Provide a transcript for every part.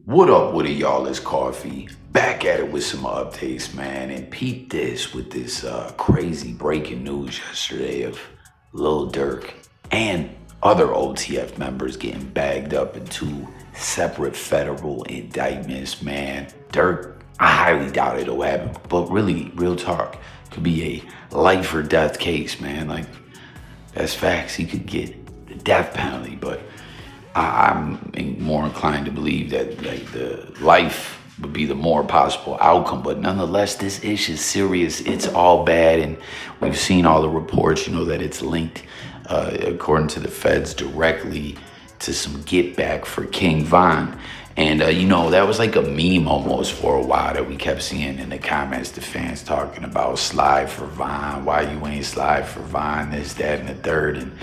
What up with it, y'all? It's Coffee. Back at it with some updates, man. And peep this with this crazy breaking news yesterday of Lil Durk and other OTF members getting bagged up in two separate federal indictments, man. Durk, I highly doubt it'll happen. But really, real talk, could be a life or death case, man. Like, that's facts. He could get the death penalty, but I'm more inclined to believe that like the life would be the more possible outcome. But nonetheless, this issue is serious. It's all bad, and we've seen all the reports. You know that it's linked, according to the feds, directly to some get back for King Von. And you know, that was like a meme almost for a while that we kept seeing in the comments, the fans talking about slide for Von, why you ain't slide for Von, this, that, and the third. And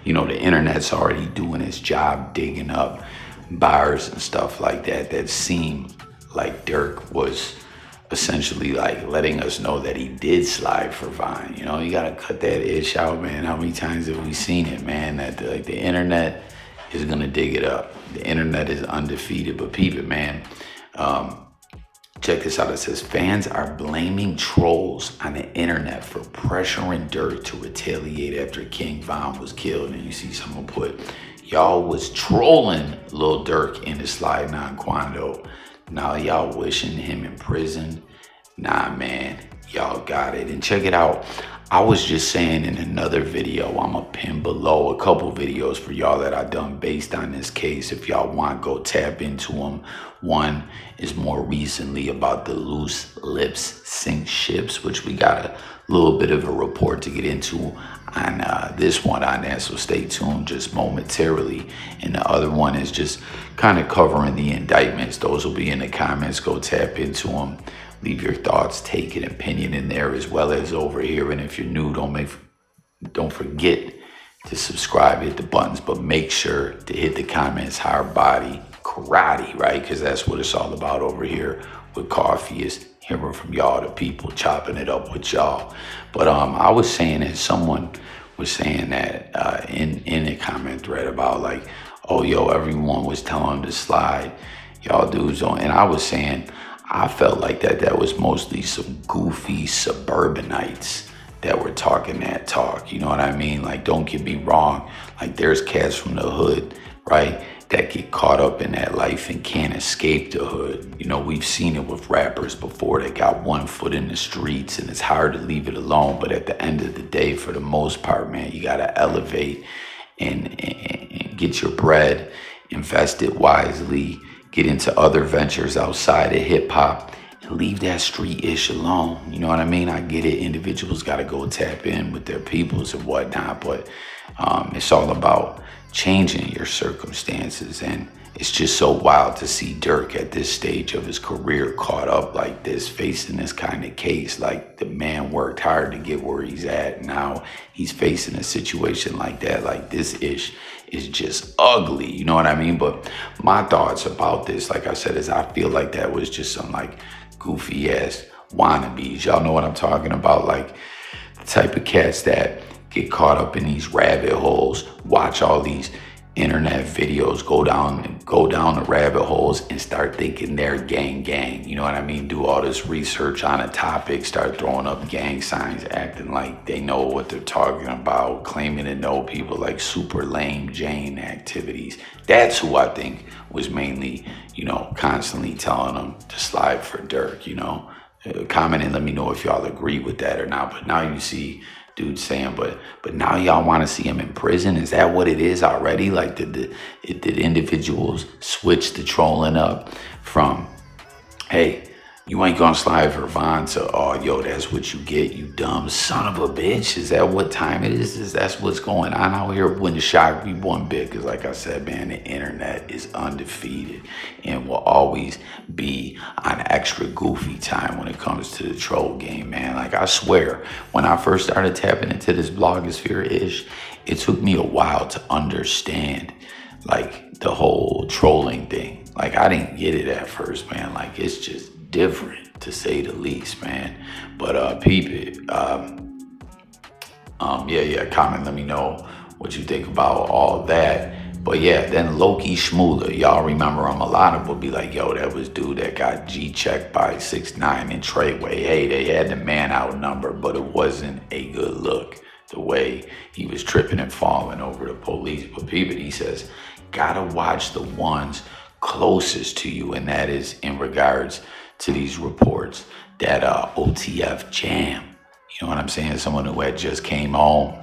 you know, the internet's already doing its job digging up bars and stuff like that that seem like Durk was essentially like letting us know that he did slide for Von. You know, you gotta cut that ish out, man. How many times have we seen it, man? That like the internet is gonna dig it up. The internet is undefeated, but peep it, man. Check this out. It says fans are blaming trolls on the internet for pressuring Durk to retaliate after King Von was killed. And you see someone put, y'all was trolling Lil Durk into sliding on Quando. Now y'all wishing him in prison. Nah, man, y'all got it. And check it out. I was just saying in another video, I'm gonna pin below a couple videos for y'all that I done based on this case. If y'all want, go tap into them. One is more recently about the loose lips sink ships, which we got a little bit of a report to get into on this one on that, so stay tuned just momentarily. And the other one is just kind of covering the indictments. Those will be in the comments. Go tap into them. Leave your thoughts, take an opinion in there as well as over here. And if you're new, don't forget to subscribe, hit the buttons, but make sure to hit the comments, hard body, karate, right? Because that's what it's all about over here with Coffee, is hearing from y'all, the people, chopping it up with y'all. But I was saying that someone was saying that in a comment thread about like, oh, yo, everyone was telling them to slide. Y'all dudes don't. And I was saying, I felt like that was mostly some goofy suburbanites that were talking that talk. You know what I mean? Like, don't get me wrong. Like, there's cats from the hood, right, that get caught up in that life and can't escape the hood. You know, we've seen it with rappers before that got one foot in the streets, and it's hard to leave it alone. But at the end of the day, for the most part, man, you got to elevate and get your bread, invest it wisely, get into other ventures outside of hip hop, and leave that street ish alone. You know what I mean? I get it. Individuals got to go tap in with their peoples and whatnot, but it's all about changing your circumstances. And it's just so wild to see Durk at this stage of his career caught up like this, facing this kind of case. Like, the man worked hard to get where he's at. Now he's facing a situation like that. Like, this ish is just ugly. You know what I mean? But my thoughts about this, like I said, is I feel like that was just some like goofy ass wannabes. Y'all know what I'm talking about? Like, the type of cats that get caught up in these rabbit holes, watch all these internet videos, go down the rabbit holes and start thinking they're gang. You know what I mean? Do all this research on a topic, start throwing up gang signs, acting like they know what they're talking about, claiming to know people, like super lame Jane activities. That's who I think was mainly, you know, constantly telling them to slide for Durk. You know, comment and let me know if y'all agree with that or not. But now you see dude saying, but now y'all want to see him in prison? Is that what it is already? Like, did individuals switch the trolling up from, hey, you ain't gonna slide for Von, to, oh, yo, that's what you get, you dumb son of a bitch? Is that what time it is? That's what's going on out here? Wouldn't shock me one bit, because like I said, man, the internet is undefeated and will always be on extra goofy time when it comes to the troll game, man. Like, I swear, when I first started tapping into this blogosphere-ish, it took me a while to understand, like, the whole trolling thing. Like, I didn't get it at first, man. Like, it's just different, to say the least, man. But peep it. Yeah, comment, let me know what you think about all that. But yeah, then Loki Schmooler, y'all remember him. A lot of them would be like, yo, that was dude that got G-checked by 6ix9ine and Treyway. Hey, they had the man outnumbered, but it wasn't a good look the way he was tripping and falling over the police. But he says, gotta watch the ones closest to you, and that is in regards to these reports that OTF Jam, you know what I'm saying, someone who had just came home,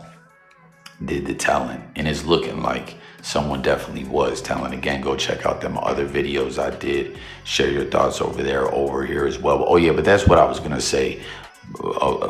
did the telling, and it's looking like someone definitely was telling. Again, go check out them other videos I did. Share your thoughts over there, over here as well. Oh yeah, but that's what I was gonna say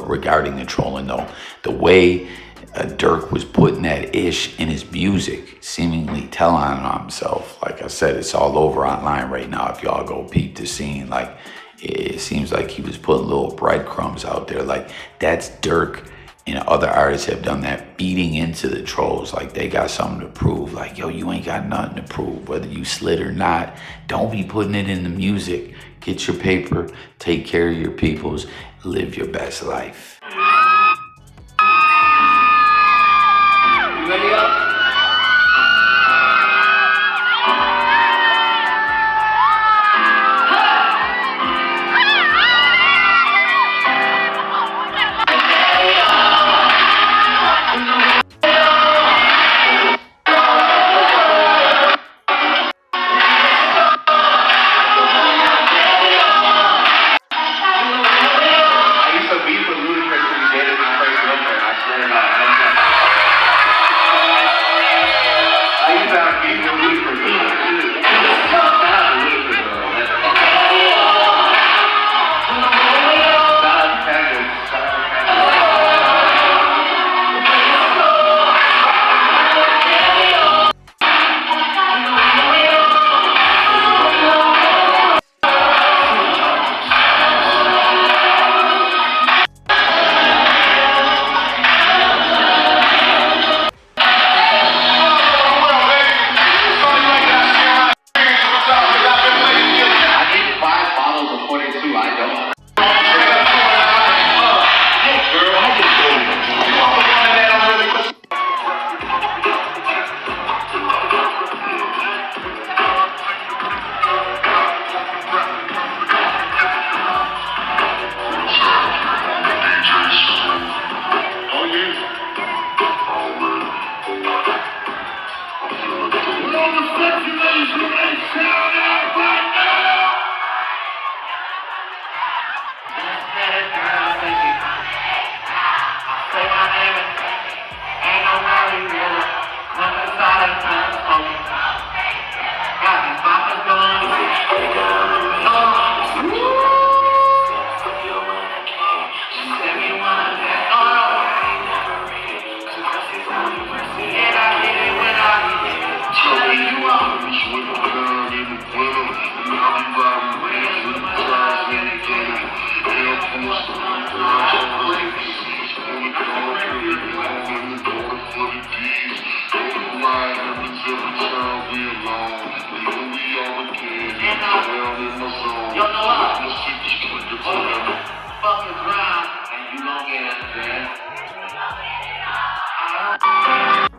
regarding the trolling though. The way Durk was putting that ish in his music, seemingly telling on himself. Like I said, it's all over online right now. If y'all go peep the scene, like it seems like he was putting little breadcrumbs out there. Like that's Durk. And other artists have done that, beating into the trolls like they got something to prove. Like, yo, you ain't got nothing to prove, whether you slid or not. Don't be putting it in the music. Get your paper, take care of your peoples, live your best life. You ready up?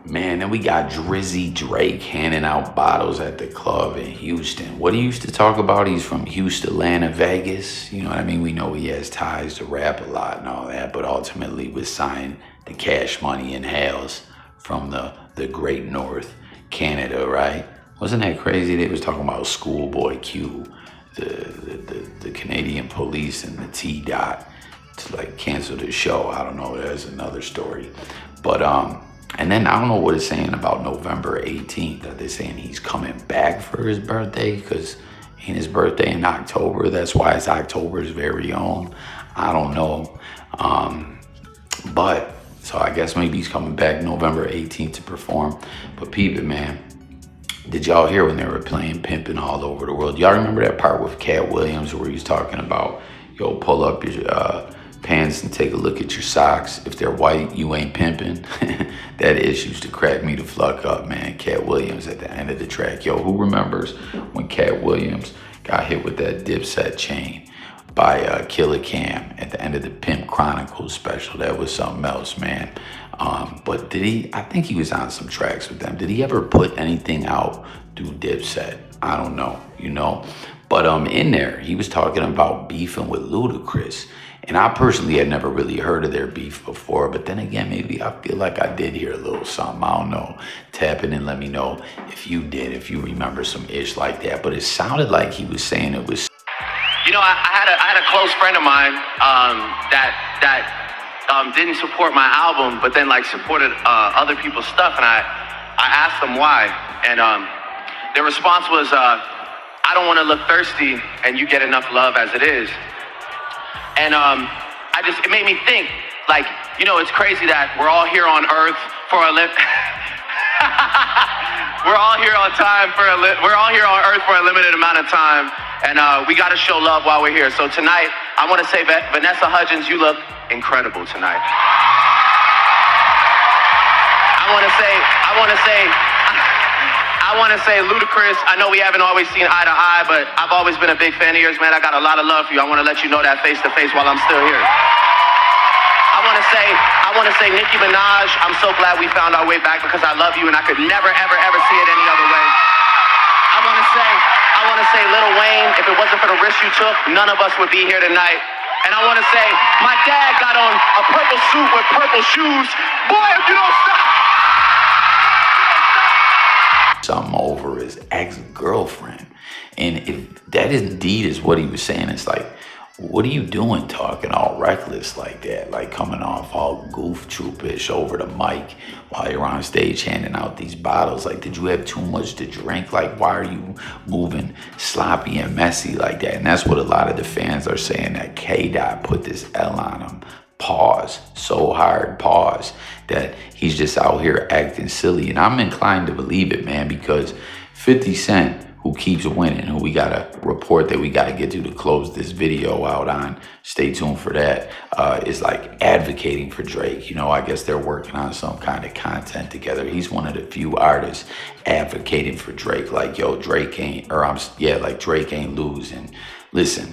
Man, then we got Drizzy Drake handing out bottles at the club in Houston. What he used to talk about, he's from Houston, Atlanta, Vegas. You know what I mean? We know he has ties to rap a lot and all that, but ultimately was signed to Cash Money and Hales from the Great North, Canada, right? Wasn't that crazy? They was talking about Schoolboy Q, the Canadian police and the T-Dot to like cancel the show. I don't know, that's another story. But and then I don't know what it's saying about November 18th. Are they saying he's coming back for his birthday? Because ain't his birthday in October? That's why it's October's very own. I don't know. But so I guess maybe he's coming back November 18th to perform. But peep it, man. Did y'all hear when they were playing Pimpin' all over the world? Y'all remember that part with Cat Williams where he was talking about, yo, pull up your pants and take a look at your socks. If they're white, you ain't pimping. That ish used to crack me the fuck up, man. Cat Williams at the end of the track. Yo, who remembers when Cat Williams got hit with that dipset chain? by Killer Cam at the end of the Pimp Chronicles special. That was something else, man. But did he, I think he was on some tracks with them. Did he ever put anything out through Dipset? I don't know, you know. But in there, he was talking about beefing with Ludacris. And I personally had never really heard of their beef before. But then again, maybe I feel like I did hear a little something. I don't know. Tap in and let me know if you did, if you remember some ish like that. But it sounded like he was saying it was. You know, I had a close friend of mine that didn't support my album, but then like supported other people's stuff, and I asked them why, and their response was, "I don't want to look thirsty, and you get enough love as it is." And it made me think, like, you know, it's crazy that we're all here on Earth for a we're all here on Earth for a limited amount of time. And we got to show love while we're here. So tonight, I want to say, Vanessa Hudgens, you look incredible tonight. I want to say, Ludacris, I know we haven't always seen eye to eye, but I've always been a big fan of yours, man. I got a lot of love for you. I want to let you know that face to face while I'm still here. I want to say, Nicki Minaj, I'm so glad we found our way back because I love you and I could never, ever, ever see it any other way. I want to say, Lil Wayne, if it wasn't for the risk you took, none of us would be here tonight. And I want to say, my dad got on a purple suit with purple shoes. Boy, if you don't stop. Something over his ex-girlfriend. And if that indeed is what he was saying, it's like, what are you doing talking all reckless like that? Like coming off all goof troopish over the mic while you're on stage handing out these bottles. Like, did you have too much to drink? Like, why are you moving sloppy and messy like that? And that's what a lot of the fans are saying, that K-Dot put this L on him. Pause. So hard, pause. That he's just out here acting silly. And I'm inclined to believe it, man, because 50 Cent, who keeps winning, who we got a report that we got to get to close this video out on, stay tuned for that, is like advocating for Drake. You know, I guess they're working on some kind of content together. He's one of the few artists advocating for Drake. Like, yo, Drake ain't losing. Listen,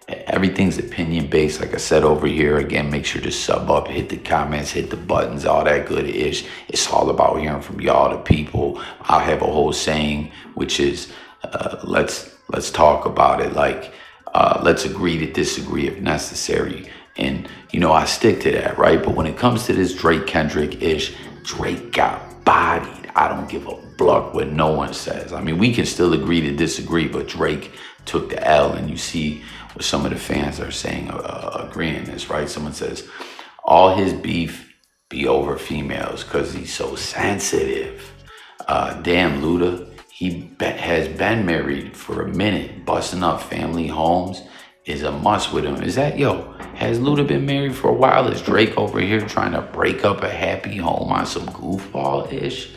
everything's opinion based. Like I said over here, again, make sure to sub up, hit the comments, hit the buttons, all that good ish. It's all about hearing from y'all, the people. I'll have a whole saying, which is, let's talk about it. Like, let's agree to disagree if necessary. And, you know, I stick to that, right? But when it comes to this Drake Kendrick ish, Drake got bodied. I don't give a bluck what no one says. I mean, we can still agree to disagree, but Drake took the L, and you see what some of the fans are saying, agreeing this, right? Someone says, all his beef be over females because he's so sensitive. Damn, Luda. He has been married for a minute. Busting up family homes is a must with him. Is that, yo, has Luda been married for a while? Is Drake over here trying to break up a happy home on some goofball-ish?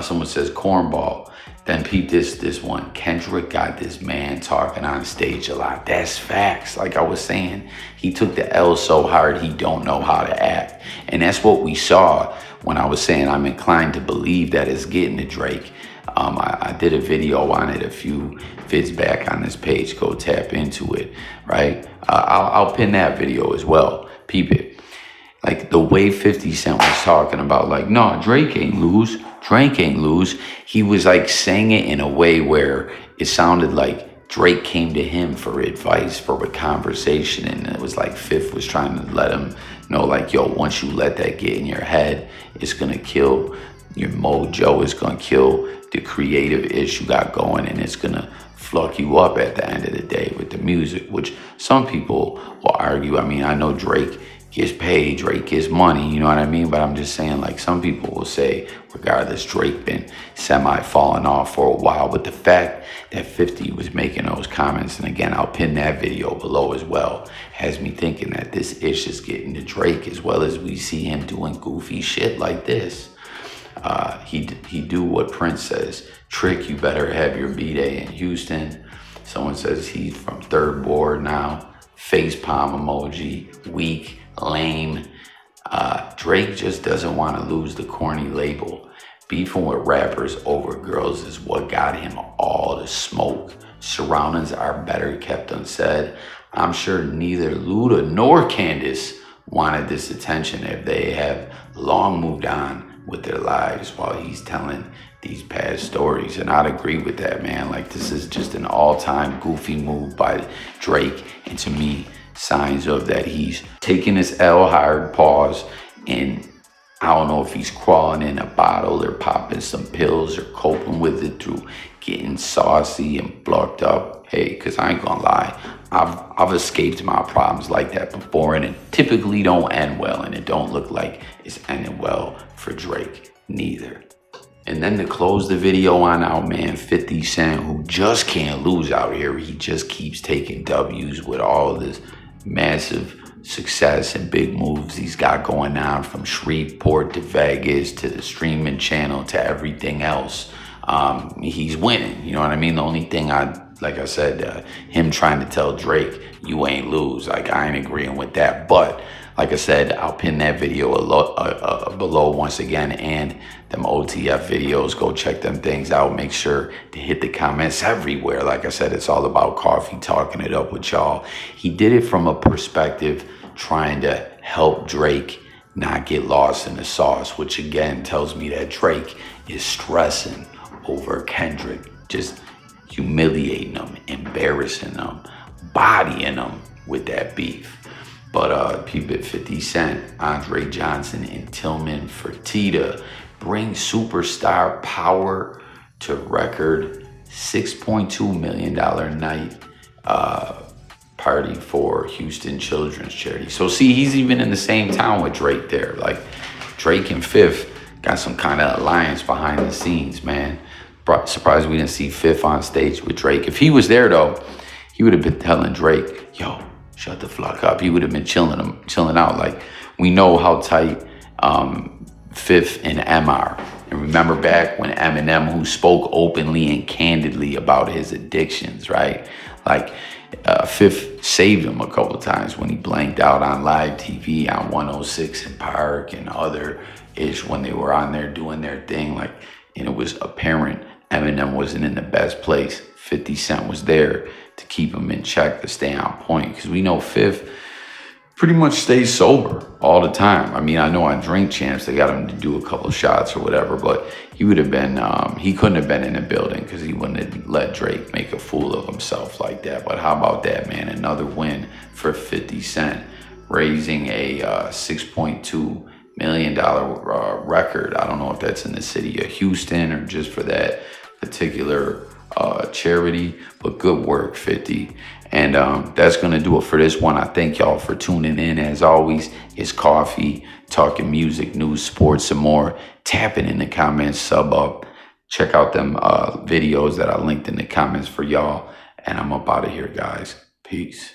Someone says cornball. Then peep this one. Kendrick got this man talking on stage a lot. That's facts. Like I was saying, he took the L so hard he don't know how to act. And that's what we saw when I was saying I'm inclined to believe that it's getting to Drake. I did a video on it a few vids back on this page. Go tap into it, right? I'll pin that video as well. Peep it. Like the way 50 Cent was talking about, like, no, Drake ain't lose. Drake ain't lose. He was like saying it in a way where it sounded like Drake came to him for advice, for a conversation. And it was like Fifth was trying to let him know, like, yo, once you let that get in your head, it's going to kill your mojo. It's going to kill the creative itch you got going, and it's going to fuck you up at the end of the day with the music, which some people will argue. I mean, I know Drake gets paid, Drake gets money, you know what I mean? But I'm just saying, like, some people will say, regardless, Drake been falling off for a while. But the fact that 50 was making those comments, and again, I'll pin that video below as well, has me thinking that this ish is getting to Drake, as well as we see him doing goofy shit like this. He do what Prince says. Trick, you better have your B-Day in Houston. Someone says he's from third board now. Face palm emoji. Weak. Lame. Drake just doesn't want to lose the corny label. Beefing with rappers over girls is what got him all the smoke. Surroundings are better kept unsaid. I'm sure neither Luda nor Candace wanted this attention if they have long moved on with their lives while he's telling these past stories. And I'd agree with that, man. Like, this is just an all-time goofy move by Drake, and to me, signs of that he's taking his L hard pause, and I don't know if he's crawling in a bottle or popping some pills or coping with it through getting saucy and blocked up. Hey, because I ain't gonna lie, I've escaped my problems like that before, and it typically don't end well, and it don't look like it's ending well for Drake neither. And then to close the video on out, man, 50 Cent, who just can't lose out here. He just keeps taking W's with all this massive success and big moves he's got going on, from Shreveport to Vegas to the streaming channel to everything else. He's winning, you know what I mean? The only thing like I said, him trying to tell Drake, you ain't lose, like, I ain't agreeing with that. But like I said, I'll pin that video below once again, and them OTF videos, go check them things out. Make sure to hit the comments everywhere. Like I said, it's all about coffee, talking it up with y'all. He did it from a perspective trying to help Drake not get lost in the sauce, which again tells me that Drake is stressing over Kendrick, just humiliating him, embarrassing him, bodying him with that beef. But peep it, 50 Cent, Andre Johnson, and Tillman Fertitta bring superstar power to record $6.2 million night party for Houston Children's Charity. So see, he's even in the same town with Drake there. Like, Drake and Fifth got some kind of alliance behind the scenes, man. Surprised we didn't see Fifth on stage with Drake. If he was there though, he would have been telling Drake, yo, shut the fuck up. He would have been chilling out. Like, we know how tight Fifth and M are. And remember back when Eminem, who spoke openly and candidly about his addictions, right? Like, Fifth saved him a couple of times when he blanked out on live TV on 106 in Park and other ish, when they were on there doing their thing. Like, and it was apparent Eminem wasn't in the best place. 50 Cent was there to keep him in check, to stay on point. Because we know Fifth pretty much stays sober all the time. I mean, I know on Drink Champs, they got him to do a couple of shots or whatever, but he would have been, he couldn't have been in the building because he wouldn't have let Drake make a fool of himself like that. But how about that, man? Another win for 50 Cent, raising a $6.2 million record. I don't know if that's in the city of Houston or just for that particular charity, but good work, 50. And that's gonna do it for this one. I thank y'all for tuning in. As always, it's coffee, talking music, news, sports, and more. Tap it in the comments, sub up, check out them videos that I linked in the comments for y'all, and I'm up out of here, guys. Peace.